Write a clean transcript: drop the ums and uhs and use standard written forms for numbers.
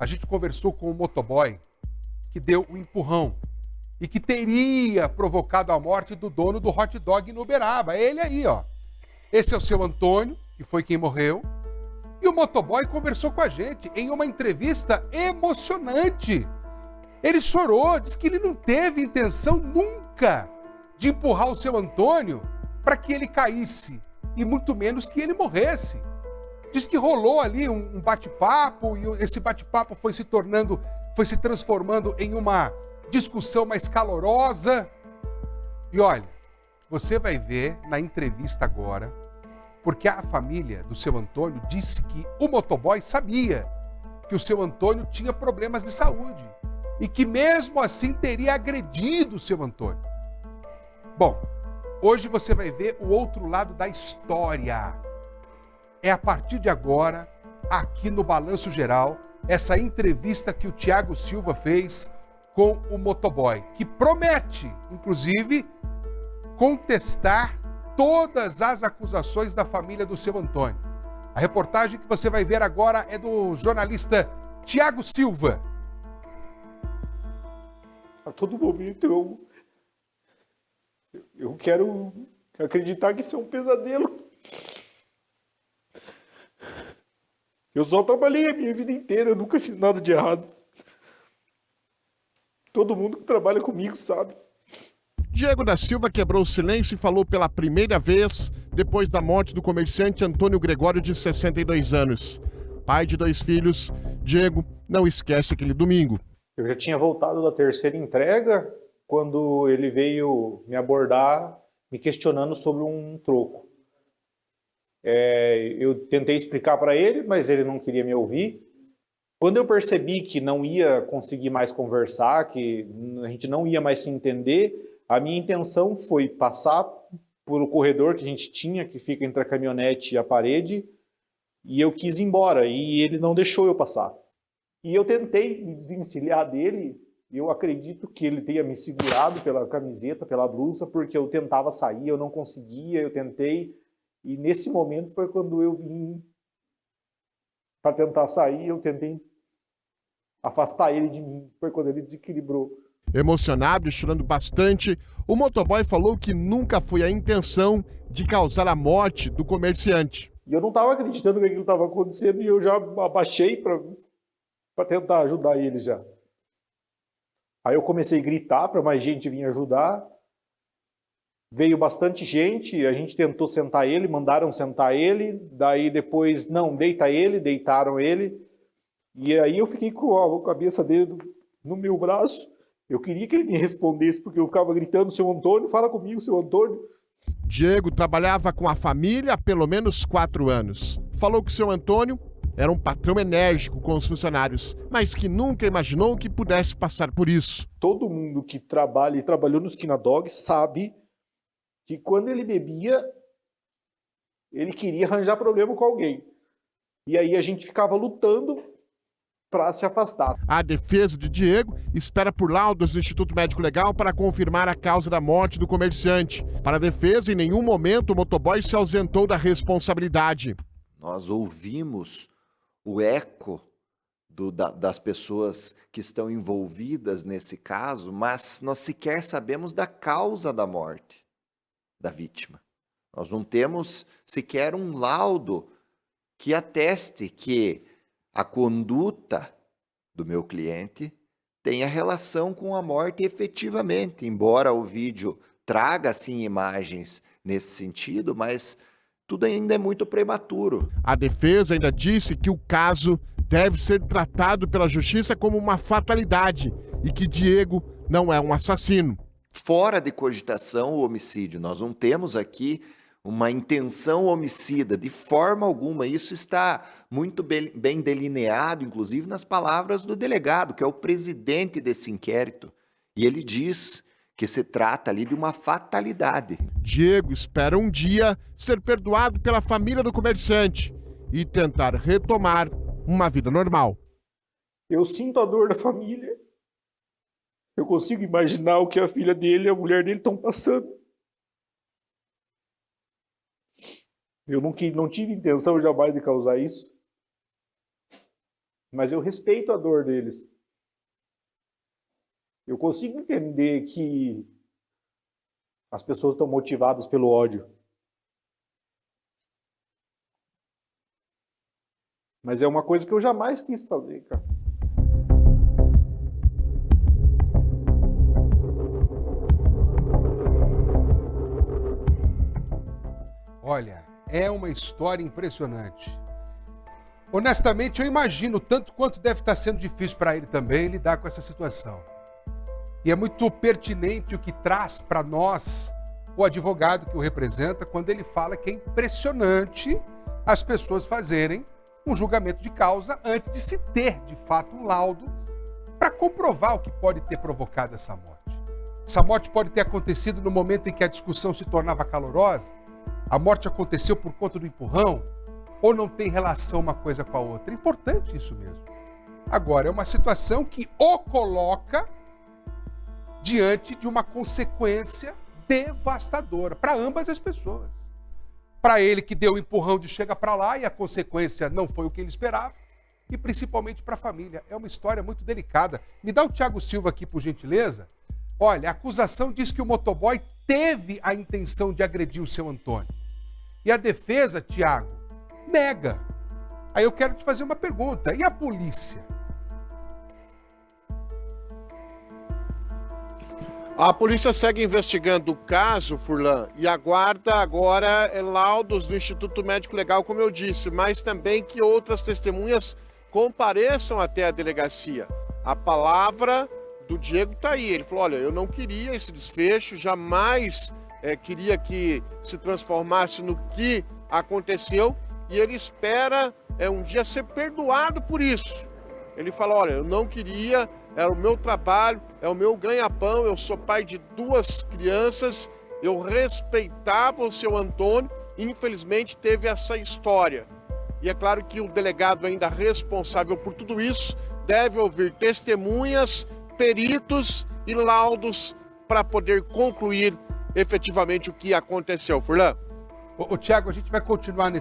A gente conversou com o motoboy que deu o empurrão e que teria provocado a morte do dono do hot dog no Uberaba. Ele aí, ó. Esse é o seu Antônio, que foi quem morreu. E o motoboy conversou com a gente em uma entrevista emocionante. Ele chorou, disse que ele não teve intenção nunca de empurrar o seu Antônio para que ele caísse, e muito menos que ele morresse. Diz que rolou ali um bate-papo, e esse bate-papo foi se transformando em uma discussão mais calorosa. E olha, você vai ver na entrevista agora, porque a família do seu Antônio disse que o motoboy sabia que o seu Antônio tinha problemas de saúde e que mesmo assim teria agredido o seu Antônio. Bom, hoje você vai ver o outro lado da história. É a partir de agora, aqui no Balanço Geral, essa entrevista que o Thiago Silva fez com o motoboy, que promete, inclusive, contestar todas as acusações da família do seu Antônio. A reportagem que você vai ver agora é do jornalista Thiago Silva. A todo momento eu quero acreditar que isso é um pesadelo. Eu só trabalhei a minha vida inteira, eu nunca fiz nada de errado. Todo mundo que trabalha comigo sabe. Diego da Silva quebrou o silêncio e falou pela primeira vez depois da morte do comerciante Antônio Gregório, de 62 anos. Pai de 2 filhos, Diego não esquece aquele domingo. Eu já tinha voltado da terceira entrega quando ele veio me abordar, me questionando sobre um troco. Eu tentei explicar para ele, mas ele não queria me ouvir. Quando eu percebi que não ia conseguir mais conversar, que a gente não ia mais se entender, a minha intenção foi passar por o corredor que a gente tinha, que fica entre a caminhonete e a parede, e eu quis ir embora, e ele não deixou eu passar. E eu tentei me desvencilhar dele, eu acredito que ele tenha me segurado pela camiseta, pela blusa, porque eu tentava sair, eu não conseguia, eu tentei, e nesse momento foi quando eu vim para tentar sair, eu tentei afastar ele de mim, foi quando ele desequilibrou. Emocionado e chorando bastante, o motoboy falou que nunca foi a intenção de causar a morte do comerciante. E eu não estava acreditando que aquilo estava acontecendo e eu já abaixei para tentar ajudar ele já. Aí eu comecei a gritar para mais gente vir ajudar. Veio bastante gente, a gente tentou sentar ele, mandaram sentar ele, daí depois, não, deita ele, deitaram ele. E aí eu fiquei com a cabeça dele no meu braço. Eu queria que ele me respondesse, porque eu ficava gritando, seu Antônio, fala comigo, seu Antônio. Diego trabalhava com a família há pelo menos 4 anos. Falou que seu Antônio era um patrão enérgico com os funcionários, mas que nunca imaginou que pudesse passar por isso. Todo mundo que trabalha e trabalhou no Esquina Dog sabe que quando ele bebia, ele queria arranjar problema com alguém. E aí a gente ficava lutando para se afastar. A defesa de Diego espera por laudos do Instituto Médico Legal para confirmar a causa da morte do comerciante. Para a defesa, em nenhum momento o motoboy se ausentou da responsabilidade. Nós ouvimos o eco das pessoas que estão envolvidas nesse caso, mas nós sequer sabemos da causa da morte da vítima. Nós não temos sequer um laudo que ateste que a conduta do meu cliente tenha relação com a morte efetivamente, embora o vídeo traga, sim, imagens nesse sentido, mas tudo ainda é muito prematuro. A defesa ainda disse que o caso deve ser tratado pela justiça como uma fatalidade e que Diego não é um assassino. Fora de cogitação o homicídio, nós não temos aqui uma intenção homicida, de forma alguma. Isso está muito bem delineado, inclusive nas palavras do delegado, que é o presidente desse inquérito. E ele diz que se trata ali de uma fatalidade. Diego espera um dia ser perdoado pela família do comerciante e tentar retomar uma vida normal. Eu sinto a dor da família. Eu consigo imaginar o que a filha dele e a mulher dele estão passando. Eu não tive intenção jamais de causar isso. Mas eu respeito a dor deles. Eu consigo entender que as pessoas estão motivadas pelo ódio. Mas é uma coisa que eu jamais quis fazer, cara. Olha, é uma história impressionante. Honestamente, eu imagino tanto quanto deve estar sendo difícil para ele também lidar com essa situação. E é muito pertinente o que traz para nós o advogado que o representa quando ele fala que é impressionante as pessoas fazerem um julgamento de causa antes de se ter, de fato, um laudo para comprovar o que pode ter provocado essa morte. Essa morte pode ter acontecido no momento em que a discussão se tornava calorosa. A morte aconteceu por conta do empurrão ou não tem relação uma coisa com a outra. É importante isso mesmo. Agora, é uma situação que o coloca diante de uma consequência devastadora para ambas as pessoas. Para ele que deu o empurrão de chega para lá e a consequência não foi o que ele esperava, e principalmente para a família. É uma história muito delicada. Me dá o Thiago Silva aqui, por gentileza. Olha, a acusação diz que o motoboy teve a intenção de agredir o seu Antônio. E a defesa, Thiago, nega. Aí eu quero te fazer uma pergunta. E a polícia? A polícia segue investigando o caso, Furlan, e aguarda agora laudos do Instituto Médico Legal, como eu disse, mas também que outras testemunhas compareçam até a delegacia. A palavra do Diego está aí. Ele falou, olha, eu não queria esse desfecho, jamais queria que se transformasse no que aconteceu, e ele espera um dia ser perdoado por isso. Ele fala, olha, eu não queria, era o meu trabalho, é o meu ganha-pão, eu sou pai de 2 crianças, eu respeitava o seu Antônio, infelizmente teve essa história. E é claro que o delegado ainda responsável por tudo isso deve ouvir testemunhas, peritos e laudos para poder concluir efetivamente o que aconteceu. Furlan? Ô, Thiago, a gente vai continuar nesse